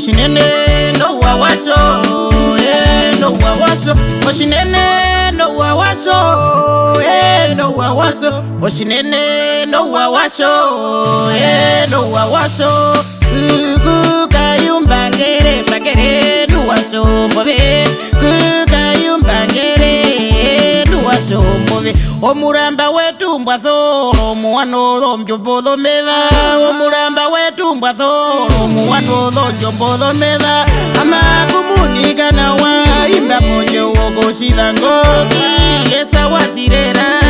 Oshinene no wawaso, no wawaso. Oshinene no wawaso, no wawaso. Oshinene no wawaso, no wawaso. Kayumbangere bagere nuwaso mbobe. Kayumbangere nuwaso mbobe. Omuramba wetu mbwathoro muwano mjombodo meva. Omuramba wetu mbwathoro muwano mjombodo meva. Amakumuniga na wa imba ponje wogo shivango. Kilesa wasirera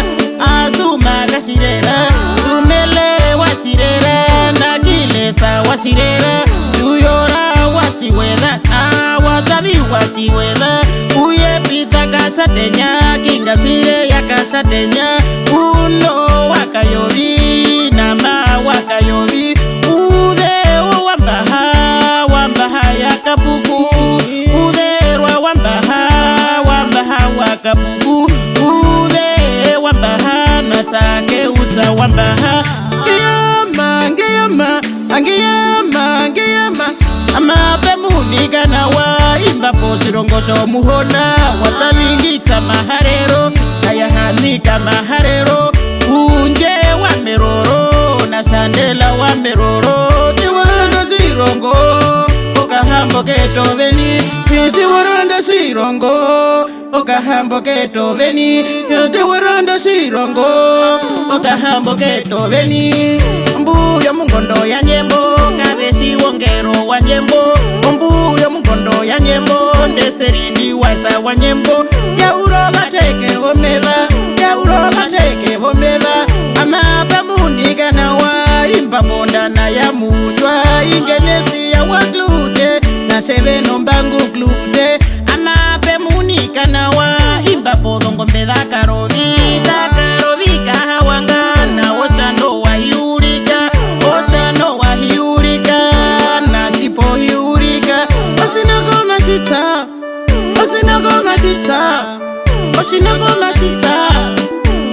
asuma gasirera. Tumele wasirera na kilesa wasirera. Tuyora wasiweda na watabi wasiweda. Uye pizza kasatenya kingasire ya kasatenya. Uno wakayobi nama wakayobi. Ude wambaha ya kapuku. Ude wambaha wakapuku. Ude wambaha nasake usa wambaha. Ngiyama amape muniga na wa imba posirongosho muhona. Watabingitsa maharero ayahanika maharero. Unje wa meroro na sandela wa meroro. Tiwaranda zirongo okahambo keto veni. Tiwaranda zirongo okahambo keto veni. Tiwaranda zirongo okahambo keto veni. Mbuyo mungondo ya nyembo kabesi wongero wa nyembo. Mbuyo mungondo ya nyembo ndeserindi waisa wa nyembo. Yauro bateke vomeva, yauro bateke vomeva. Amape muniga na wa imba bonda na ya mujwa. Ingenesi ya wa glute na seveno mbangu glute. Amape muniga na wa imba bodongo mbeda karovi. Da karovi kahawanga na osano wa yurika. Osano wa yurika na sipo yurika. Osinago masita, osinago masita, osinago masita,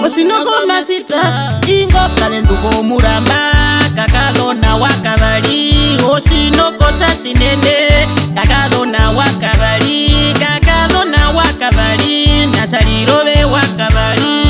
osinago masita. Ingo kalenduko muramba kakado na wakabali. Osinoko sasinene kakado na wakabali. Kakado na wakabali nasalirobe wakabali.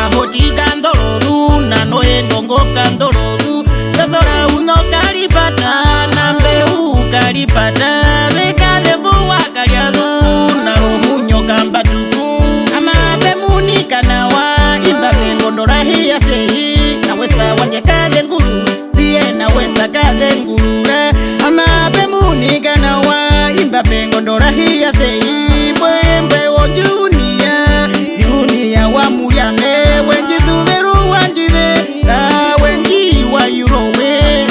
Ahoti kandorodu na noe ngongo kandorodu. Tadora uno kalipata nambe kalipata. Bekale buwa kaliadu na romunyo kambatuku. Amape munika na wa imba bengondora hiya fehi. Na westa wanje kade nguru ziye na westa kade ngurura. Amape munika na wa imba bengondora hiya fehi. Mbwe o dunia wa muyame. Wenji zuveru wanjive ka wenji wa yurowe.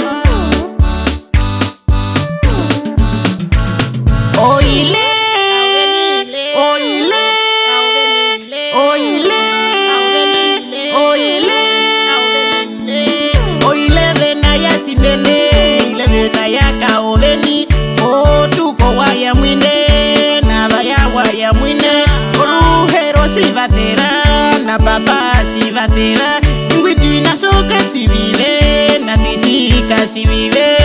Oile vena ya sinene. Ile vena ya kaoveni. Otuko waya mwine na vaya waya mwine. Oruhero sivacera na papa sivacera. Ingwiti na soka sivive na tisika sivive.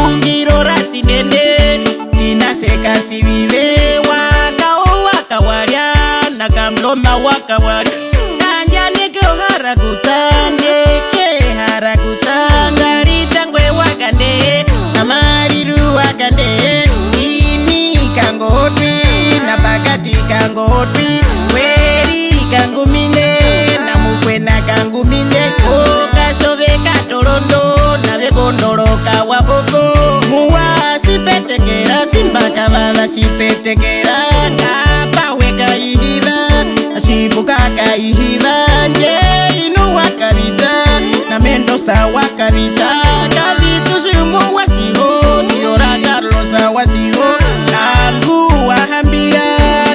Ungiro rasinene tina seka sivive. Waka waria na kamloma waka waria. Kanja neke harakuta neke harakuta. Ngari tangwe wakande na mariru wakande. Ini kangotwi na bagati kangotwi. Weri kangumine na mukwena kangumine. Kasove katorondo na vekondoroka waboko. Muwa sipetekera simbaka vala sipetekera. Ngapa weka ihiva sibuka kaihiva. Nje inu wakavita na mendosa wakavita. Kavitu simu wasiho niora Carlosa wasiho. Kangu wahambira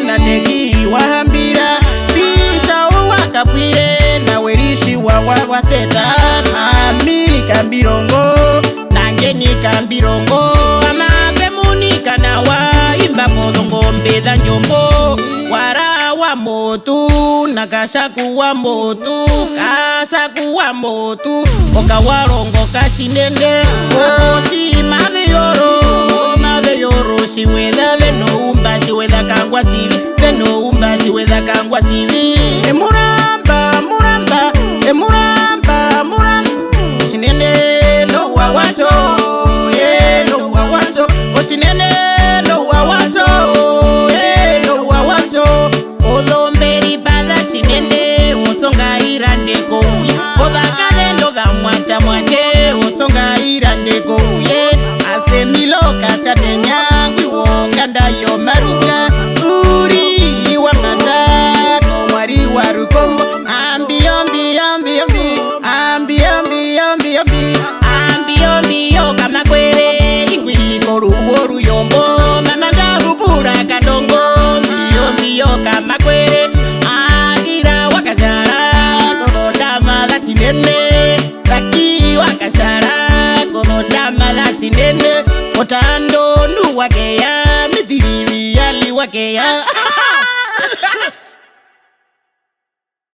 na teki wahambira. Pisa wakapwire na werishi wawaseta. Mami kambirongo nangeni kambirongo. Amape munika na wa imba bodongo mbeda njombo. Wara wa motu na kasaku wa motu. Kasaku wa motu oka warongo kasinende. Osi mave yoro Muramba, muramba, muramba, muramba. Sinene no wawaso, no wawaso. Sinene no wawaso, no wawaso. Olomberi bada sinene osonga irande kouye. Obakade no da mwata mwate osonga irande kouye. Ase miloka sate nyangwi wonganda yo maruka. Uri wanganda komari warukombo. Ambi ambi ambi ambi ambi ambi ambi ambi ambi ambi yo kama kwere ingwi koru woru yombo mamanda upura kandongo ambi yo kama kwere agira wakazara koronda mala sinene saki wakazara koronda mala sinene otando nu wakeya midiri yali wakeya.